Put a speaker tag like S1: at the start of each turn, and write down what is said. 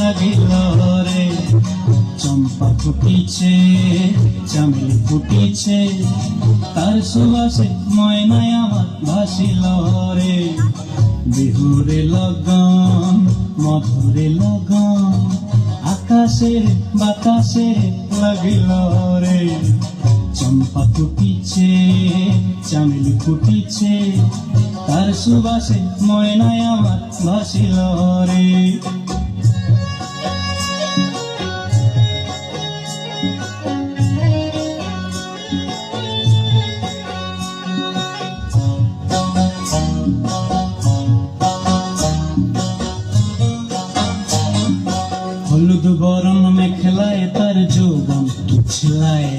S1: লাগিল রে। চম্পা ফুটিছে, চামেলি ফুটিছে, তার সুবাসে ময়নায় আমার ভাসিল রে। বিহুরে লগন, মধুরে লগন, আকাশে বাতাসে লাগিল রে। চম্পা ফুটিছে, চামেলি ফুটিছে, তার সুবাসে ময়নায় আমার ভাসিল রে। হলুদ বরণ মেখলায় তার যৌবন উছলায়,